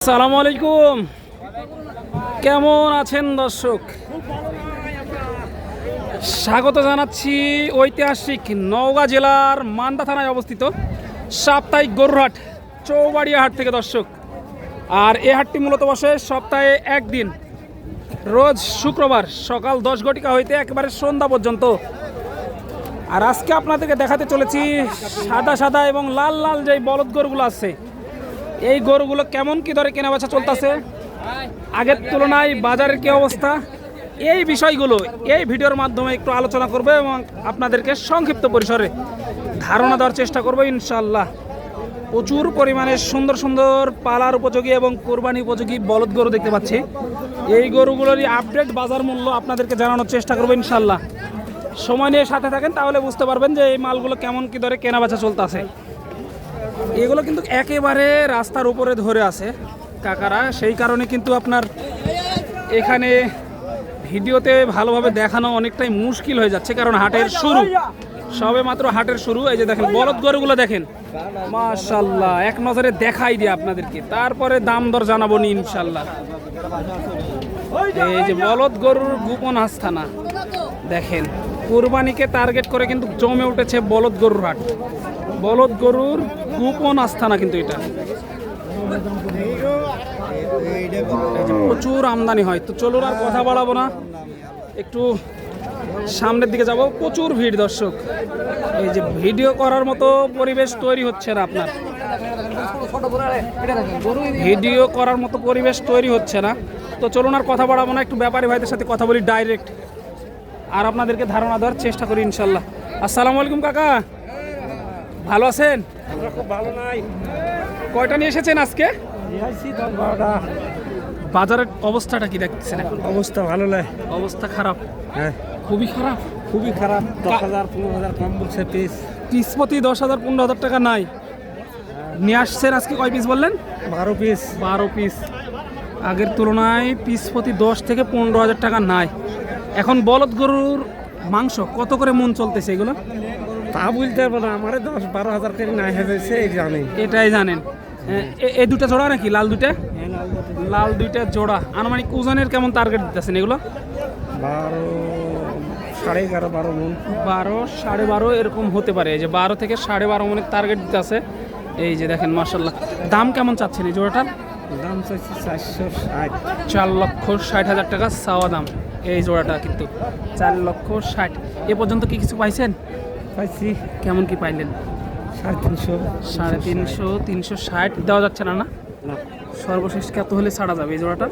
আসসালামু আলাইকুম, কেমন আছেন দর্শক? স্বাগত জানাচ্ছি ঐতিহাসিক নওগাঁ জেলার মান্দা থানায় অবস্থিত সাপ্তাহিক গরুর হাট চৌবাড়িয়া হাট থেকে দর্শক। আর এই হাটটি মূলত বসে সপ্তাহে একদিন, রোজ শুক্রবার সকাল 10 ঘটিকা হইতে একেবারে সন্ধ্যা পর্যন্ত। আর আজকে আপনাদেরকে দেখাতে চলেছি সাদা সাদা এবং লাল লাল যে বলদ গরুগুলো আছে, এই গরুগুলো কেমন কি দরে কেনাবেচা চলতেছে, আগের তুলনায় বাজারের কি অবস্থা, এই বিষয়গুলো এই ভিডিওর মাধ্যমে একটু আলোচনা করবো এবং আপনাদেরকে সংক্ষিপ্ত পরিসরে ধারণা দেওয়ার চেষ্টা করবো ইনশাল্লাহ। প্রচুর পরিমাণে সুন্দর সুন্দর পালার উপযোগী এবং কোরবানি উপযোগী বলদ গরু দেখতে পাচ্ছি। এই গরুগুলোরই আপডেট বাজার মূল্য আপনাদেরকে জানানোর চেষ্টা করবো ইনশাল্লাহ। সময় নিয়ে সাথে থাকেন, তাহলে বুঝতে পারবেন যে এই মালগুলো কেমন কি দরে কেনাবেচা চলতেছে। এগুলো কিন্তু একেবারে রাস্তার উপরে ধরে আছে কাকারা, সেই কারণে কিন্তু আপনার এখানে ভিডিওতে ভালোভাবে দেখানো অনেকটাই মুশকিল হয়ে যাচ্ছে, কারণ হাটের শুরু, সবে মাত্র হাটের শুরু। এই যে দেখেন বলদ গরুগুলো দেখেন, মাশাআল্লাহ, এক নজরে দেখাই দিয়ে আপনাদেরকে, তারপরে দাম দর জানাবো নি ইনশাল্লাহ। এই যে বলদ গরুর গোপন আস্থানা দেখেন, কুরবানিকে টার্গেট করে কিন্তু জমে উঠেছে বলদ গরুর হাট। বলদ গরুর গোপন আস্থানা কিন্তু এটা, প্রচুর আমদানি হয়। তো চলুন আর কথা বাড়াবো না, একটু সামনের দিকে যাব। প্রচুর ভিড় দর্শক, এই যে ভিডিও করার মতো পরিবেশ তৈরি হচ্ছে না আপনার, ভিডিও করার মতো পরিবেশ তৈরি হচ্ছে না। তো চলুন আর কথা বাড়াবো না, একটু ব্যাপারী ভাইদের সাথে কথা বলি ডাইরেক্ট, আর আপনাদেরকে ধারণা দেওয়ার চেষ্টা করি ইনশাল্লাহ। আসসালামু আলাইকুম কাকা, ভালো আছেন? খুব ভালো নাই। কয়টা নিয়ে এসেছেন আজকে? বাজারের অবস্থাটা কি দেখতেছেন এখন? অবস্থা ভালো নাই, অবস্থা খারাপ, হ্যাঁ খুবই খারাপ। খুবই খারাপ। 10,000-15,000 কম বলছে পিস। পিস প্রতি 10,000-15,000 টাকা নাই। নিয়ে আসছেন আজকে কয় পিস বললেন? 12 পিস। 12 পিস। আগের তুলনায় পিস প্রতি 10 থেকে 15,000 টাকা নাই। এখন বলদ গরুর মাংস কত করে মন চলতেছে এগুলো? তা বলতে পারবো না, আমার 10-12,000 করে নাই হয়েছে, এই জানি। এটাই জানেন। এই দুটা জোড়া নাকি? লাল দুটা, লাল দুইটা জোড়া। আনুমানিক ওজনের কেমন টার্গেট দিতেছেন এগুলো? 12, 11.5, 12 মন। 12, 12.5 এরকম হতে পারে। এই যে 12 থেকে 12.5 মনের টার্গেট দিতে আছে। এই যে দেখেন মাশাআল্লাহ। দাম কেমন চাচ্ছেন এই জোড়াটার? দাম চাইছি 460। 4,60,000 টাকা চাওয়া দাম এই জোড়াটা, কিন্তু 4,60,000। এ পর্যন্ত কি কিছু পাইছেন? পাইছি। কেমন কি পাইলেন? 350। 350, 360 দেওয়া যাচ্ছে না? না, সর্বশেষ কত হলে ছাড়া যাবে এই জোড়াটা?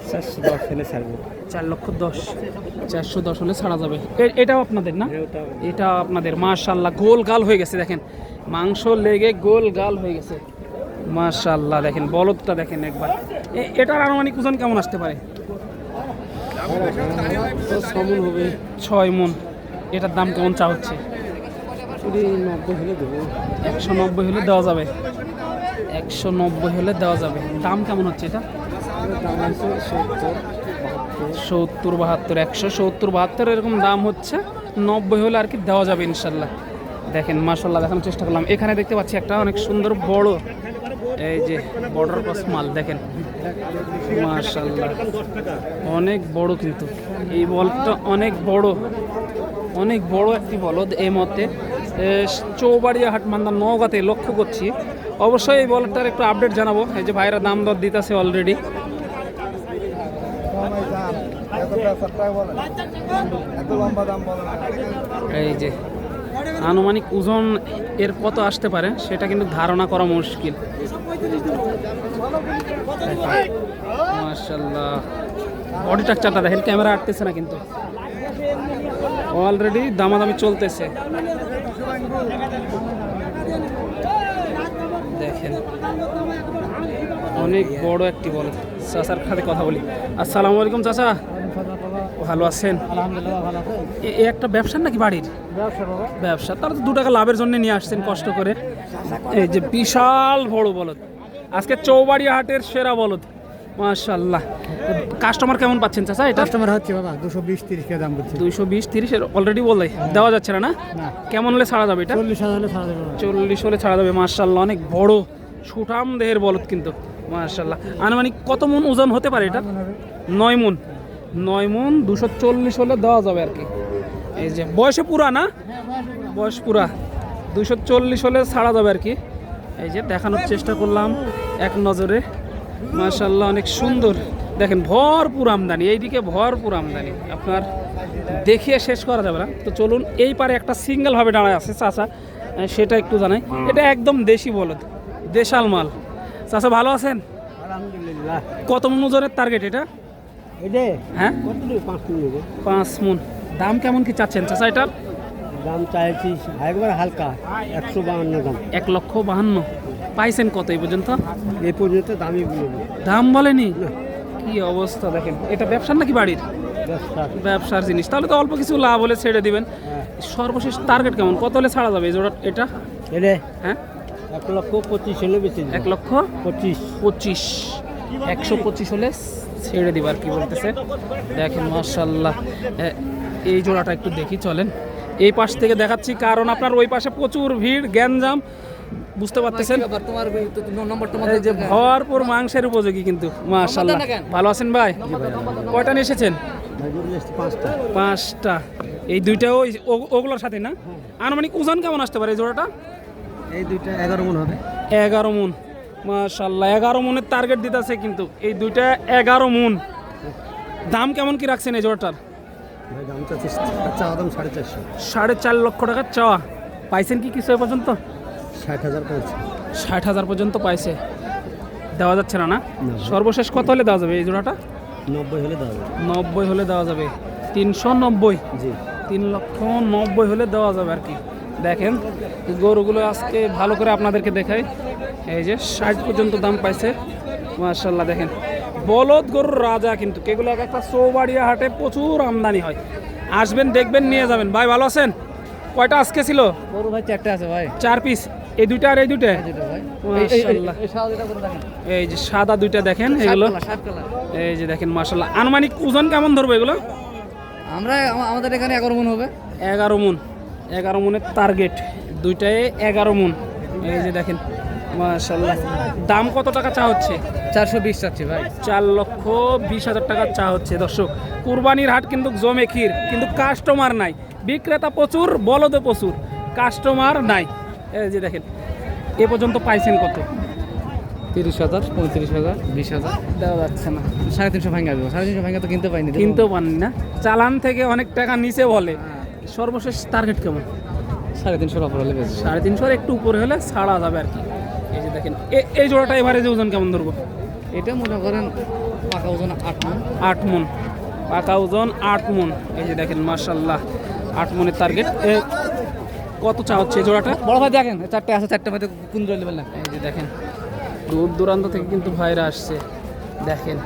410 হলে ছাড়বো। 4,10,000, 410 হলে ছাড়া যাবে। এটাও আপনাদের না? এটা আপনাদের। মাশাআল্লাহ, গোল গাল হয়ে গেছে দেখেন, মাংস লেগে গোল গাল হয়ে গেছে মাশাআল্লাহ। দেখেন বলদটা দেখেন একবার। এটার আনুমানিক ওজন কেমন আসতে পারে? 6 মন হবে। 6 মন। এটার দাম কেমন চা হচ্ছে? 90 হলে দেবো। 190 হলে দেওয়া যাবে। 190 হলে দেওয়া যাবে। দাম কেমন হচ্ছে এটা? দাম আছে 70, 72, 170, 72 এরকম দাম হচ্ছে। 90 হলে আর কি দেওয়া যাবে ইনশাল্লাহ। দেখেন মাশাআল্লাহ, দেখানোর চেষ্টা করলাম। এখানে দেখতে পাচ্ছি একটা অনেক সুন্দর বড়, এই যে বর্ডার ক্রস মাল দেখেন মাশাআল্লাহ, অনেক বড় কিন্তু এই বলদটা, অনেক বড়, অনেক বড় একটি বলদ। এই মতে চৌবাড়িয়া হাট মান্দা নওগাঁতে লক্ষ্য করছি। অবশ্যই এই বলদটার একটু আপডেট জানাবো। এই যে ভাইরা দাম দর দিতেছে অলরেডি। এই যে আনুমানিক ওজন এর কত আসতে পারে সেটা কিন্তু ধারণা করা মুশকিল। মাশাআল্লাহ, বডি স্ট্রাকচারটা দেখেন, ক্যামেরা আটতেছে না কিন্তু, অলরেডি দামাদামি চলতেছে। দেখেন অনেক বড় একটি বলদ। চাচার সাথে কথা বলি। আসসালামু আলাইকুম চাচা, ভালো আছেন? আলহামদুলিল্লাহ ভালো আছে। এ একটা ব্যবসার নাকি বাড়ির? ব্যবসা। তাহলে তো 2 টাকা লাভের জন্য নিয়ে আসছেন কষ্ট করে। এই যে বিশাল বড় বলদ, আজকে চৌবাড়িয়া হাটের সেরা বলদ মাশাআল্লাহ। কাস্টমার কেমন পাচ্ছেন চাচা? এটা কাস্টমার হচ্ছে বাবা 220-30 কে দাম বলছে। 220-30 এর অলরেডি বলে দেওয়া যাচ্ছে না? না। কেমন হলে ছাড়া যাবে এটা? 40,000 হলে ছাড়া যাবে। 40 হলে ছাড়া যাবে। মাশাআল্লাহ, অনেক বড় সুঠাম দেহের বলদ কিন্তু মাশাআল্লাহ। আনুমানিক কত মন ওজন হতে পারে এটা? 9 মন। 9 মন 240 হলে দেওয়া যাবে আর কি। এই যে বয়সে পুরা না, বয়স পুরা 240 হলে ছাড়া যাবে আর কি। এই যে দেখানোর চেষ্টা করলাম এক নজরে। মাশাআল্লাহ অনেক সুন্দর, দেখেন ভরপুর আমদানি, এইদিকে ভরপুর আমদানি, আপনার দেখিয়ে শেষ করা যাবে না। তো চলুন, এই পারে একটা সিঙ্গেল ভাবে দাঁড়ায় আছে চাচা, সেটা একটু জানাই। এটা একদম দেশি বলদ, দেশাল মাল। চাচা ভালো আছেন? আলহামদুলিল্লাহ। কত মন ওজনের টার্গেট এটা? এটা হ্যাঁ 5 মিনিট 5 মন। দাম কেমন কি চাচ্ছেন চাচা এটার? দাম চাইছি একবার হালকা 152 দাম। 1,52,000 পাইছেন কত এই পর্যন্ত? এই পর্যন্ত দামই বলিনি। দাম বলেনি? না। কি অবস্থা দেখেন, এটা ব্যবসার নাকি বাড়ির? ব্যবসা। ব্যবসার জিনিস, তাহলে তো অল্প কিছু লাভ হলে ছেড়ে দিবেন। হ্যাঁ। সর্বশেষ টার্গেট কেমন, কত হলে ছাড়া যাবে এই জোড়া এটা? এটা হ্যাঁ 1,25,000 হলে বেশি 1,25,000 125 হলে ছেড়ে দিবার কি বলতেছে দেখেন। মাশাআল্লাহ, এই জোড়াটা একটু দেখি চলেন, এই পাশ থেকে দেখাচ্ছি, কারণ আপনার ওই পাশে প্রচুর ভিড় গ্যাঞ্জাম, বুঝতে পারতেছেন। এই যে ভরপুর মাংসের উপযোগী কিন্তু। মাশাআল্লাহ, ভালো আছেন ভাই? কয়টা নিয়ে এসেছেন? 5টা। এই দুইটাও ওগুলোর সাথে না? আনুমানিক ওজন কেমন আসতে পারে এই জোড়াটা? এই দুইটা 11 মন হবে। 11 মন। মাশাআল্লাহ, 11 মনের টার্গেট দিতেছে কিন্তু এই দুইটা 11 মন। দাম কেমন কি রাখছেন এই জোড়াটার? ভাই দাম চাচ্ছি চাওয়া দাম 450। 4.5 লক্ষ টাকা চাওয়া। পাইছেন কি কিছু এ পর্যন্ত? 60,000 পড়ছে। 60,000 পর্যন্ত পাইছে, দেওয়া যাচ্ছে না? না, না। সর্বশেষ কত হলে দেওয়া যাবে এই জোড়াটা? 90 হলে দেওয়া যাবে। 90 হলে দেওয়া যাবে। 390। জি। 3,90,000 হলে দেওয়া যাবে আর কি। দেখেন গরুগুলো আজকে ভালো করে আপনাদেরকে দেখাই। এই যে 60 পর্যন্ত দাম পাইছে। মাশাআল্লাহ, দেখেন বলদ গরুর রাজা কিন্তু, এগুলো এক একটা চৌবাড়িয়া হাটে প্রচুর আমদানি হয়। আসবেন, দেখবেন, নিয়ে যাবেন। ভাই ভালো আছেন? কয়টা আজকে ছিল? গরু ভাই 4টা আছে ভাই। 4 পিস। এই দুইটা আর এই দুইটা? ভাই মাশাআল্লাহ, এই যে সাদা দুইটা দেখেন, এগুলো এই যে দেখেন। মাশাআল্লাহ, আনুমানিক ওজন কেমন ধরবে এগুলো? আমরা আমাদের এখানে 11 মন হবে। 11 মন। 11 মনের টার্গেট, দুইটায় 11 মন। এই যে দেখেন। মাশাআল্লাহ, দাম কত টাকা চা হচ্ছে? 420 চাচ্ছি ভাই। 4,20,000 টাকা চা হচ্ছে। দর্শক, কুরবানির হাট কিন্তু জমে ক্ষীর, কিন্তু কাস্টমার নাই। বিক্রেতা প্রচুর, বলদও প্রচুর, কাস্টমার নাই। এই যে দেখেন, এ পর্যন্ত পাইছেন কত? 30,000, 35,000, 20,000 দেওয়া যাচ্ছে না। 350 ভাঙা যাবে। 350 ভাঙা তো কিনতে পাইনি। কিনতেও পারেন না, চালান থেকে অনেক টাকা নিচে বলে। সর্বশেষ টার্গেট কেমন? 350 উপর হলে বেশি। 350 একটু উপরে হলে ছাড়া যাবে আর কি। এই যে দেখেন, এই জোড়াটা এবারে যে ওজন কেমন ধরবো? এটা মনে করেন পাকা ওজন 8 মন। 8 মন। পাকা ওজন 8 মন। এই যে দেখেন, মাশাআল্লাহ, 8 মনের টার্গেট। কত চা হচ্ছে এই জোড়াটা? বড় ভাই দেখেন 4টে আছে, 4টের মধ্যে কোন জোড়া নেবেন না? এই যে দেখেন, দূর দূরান্ত থেকে কিন্তু ভাইরা আসছে। দেখেন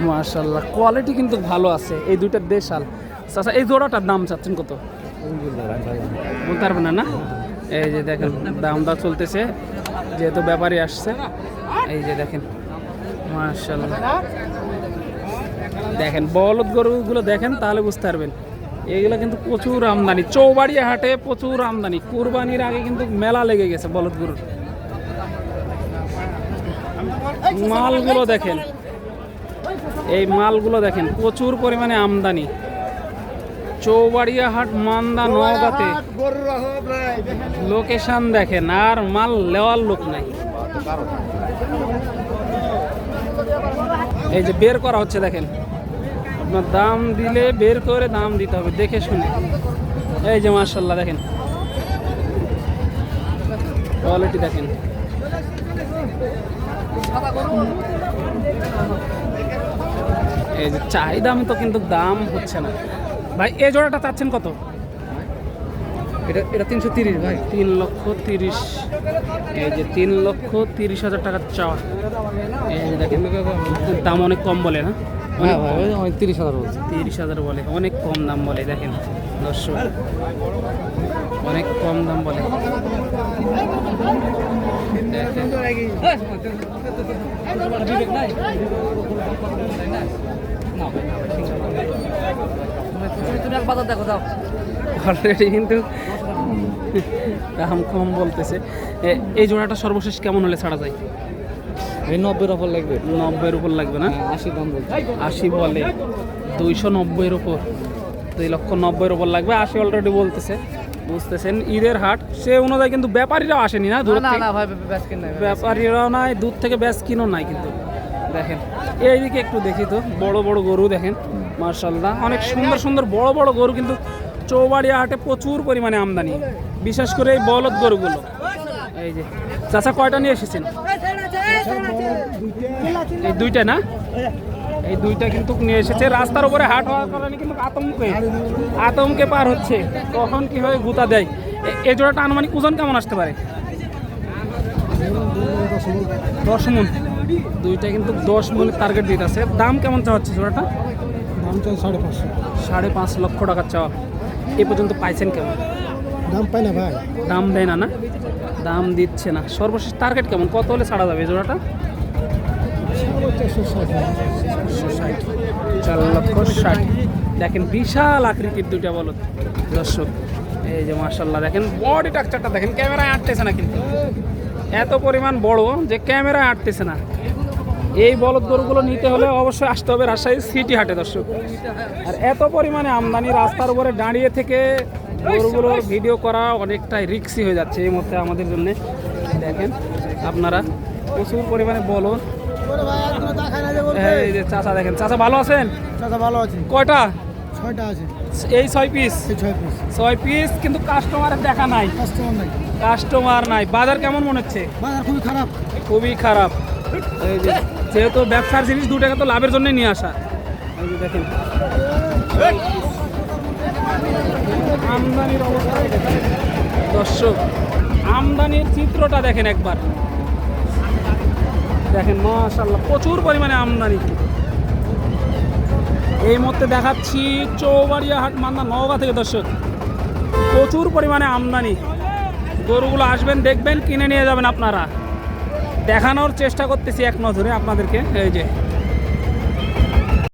মাশাআল্লাহ, কোয়ালিটি কিন্তু ভালো আছে। এই দুইটা দেশাল। আচ্ছা, এই জোড়াটার দাম চাচ্ছেন কত? বলতে পারবেন না? না, এই যে দেখেন দাম দর চলতেছে, যেহেতু ব্যাপারী আসছে। এই যে দেখেন, মাশাআল্লাহ, দেখেন বলদ গরুগুলো দেখেন, তাহলে বুঝতে পারবেন। এইগুলো কিন্তু প্রচুর আমদানি, চৌবাড়িয়া হাটে প্রচুর আমদানি। কুরবানির আগে কিন্তু মেলা লেগে গেছে বলদ গরুর। মালগুলো দেখেন, এই মালগুলো দেখেন, প্রচুর পরিমাণে আমদানি। চৌবাড়িয়া হাট, মান্দা, নওগাঁতে। লোকেশন দেখেন, আর মাল নেওয়ার লোক নাই। এই যে বের করা হচ্ছে, দেখেন আপনার দাম দিলে বের করে দাম দিতে হবে, দেখে শুনে। এই যে মাশাআল্লাহ, দেখেন কোয়ালিটি দেখেন। এই যে চাহিদা তো, কিন্তু দাম হচ্ছে না। ভাই এই জোড়াটা চাচ্ছেন কত? এটা 330 ভাই। 3,30,000। এই যে 3,30,000 টাকা চাওয়া। এই যে দেখেন, দাম অনেক কম বলে না? হ্যাঁ ভাই, ওই 30,000 বলছে। 30,000 বলে, অনেক কম দাম বলে। দেখেন দর্শক, অনেক কম দাম বলে। অলরেডি কিন্তু দাম কম বলতেছে। এই জোড়াটা সর্বশেষ কেমন হলে ছাড়া যায়? এই 90-এর উপর লাগবে। 90-এর উপর লাগবে না? 80 দাম বলছে। 80 বলে, 290-এর উপর, 2,90,000-এর উপর লাগবে। 80 অলরেডি বলতেছে, বুঝতেছেন ঈদের হাট সে অনুযায়ী। কিন্তু ব্যাপারীরাও আসেনি না দূর থেকে? না ভাই বেচকেন নাই। ব্যাপারীরাও নাই, দূর থেকে ব্যাস কিনো নাই। কিন্তু দেখেন এইদিকে একটু দেখি তো, বড় বড় গরু দেখেন মার্শাল্লাহ, অনেক সুন্দর সুন্দর বড় বড় গরু। কিন্তু চৌবাড়িয়া হাটে প্রচুর পরিমাণে আমদানি, বিশেষ করে এই বলদ গরুগুলো। এই যে চাচা কয়টা নিয়ে এসেছেন? এই দুইটা না? এই দুইটা কিন্তু নিয়ে এসেছে। রাস্তার উপরে হাট হওয়ার কারণে কিন্তু আতঙ্কে পার হচ্ছে, কখন কি হয়ে গুতা দেয়। এই জোড়াটা আনুমানিক ওজন কেমন আসতে পারে? 10 মণ। দুইটা কিন্তু 10 মণের টার্গেট দিতেছে। দাম কেমন চাওয়াচ্ছে জোড়াটা? দাম চাই 5.5। 5.5 লক্ষ টাকা চাওয়া। এ পর্যন্ত পাইছেন কেমন? দাম পাই না ভাই। দাম দেয় না? না দাম দিচ্ছে না। সর্বশেষ টার্গেট কেমন, কত হলে ছাড়া যাবে এই জোড়াটা? 4,60,000। দেখেন বিশাল আকৃতির দুইটা বলদ দর্শক। এই যে মাশাল্লাহ দেখেন বডি স্ট্রাকচারটা দেখেন, ক্যামেরায় আটতেছে না কিন্তু, এত পরিমাণ বড় যে ক্যামেরায় আটতেছে না। এই বলদ গরুগুলো নিতে হলে অবশ্যই আসতে হবে রাজশাহী সিটি হাটে দর্শক। আর এত পরিমাণে আমদানি, রাস্তার উপরে দাঁড়িয়ে থেকে গরুগুলোর ভিডিও করা অনেকটাই রিস্কি হয়ে যাচ্ছে এই মুহূর্তে আমাদের জন্য। দেখেন আপনারা প্রচুর পরিমাণে বলদ। এই যে চাচা দেখেন, চাচা ভালো আছেন? চাচা ভালো আছে। কয়টা? 6টা আছে। এই 6 পিস। 6 পিস, কিন্তু কাস্টমারের দেখা নাই। কাস্টমার নাই। বাজার কেমন মনে হচ্ছে? বাজার খুবই খারাপ। খুবই খারাপ। এই যে যেহেতু ব্যবসার জিনিস, 2 টাকা তো লাভের জন্যই নিয়ে আসা। এই যে দেখেন আমদানির অবস্থা দর্শক, আমদানির চিত্রটা দেখেন একবার। দেখেন মাশাআল্লাহ প্রচুর পরিমাণে আমদানি। এই মুহূর্তে দেখাচ্ছি চৌবাড়িয়া হাট মান্দা নওগাঁ থেকে দর্শক, প্রচুর পরিমাণে আমদানি। গরুগুলো আসবেন, দেখবেন, কিনে নিয়ে যাবেন আপনারা। দেখানোর চেষ্টা করতেছি এক নজরে আপনাদেরকে। এই যে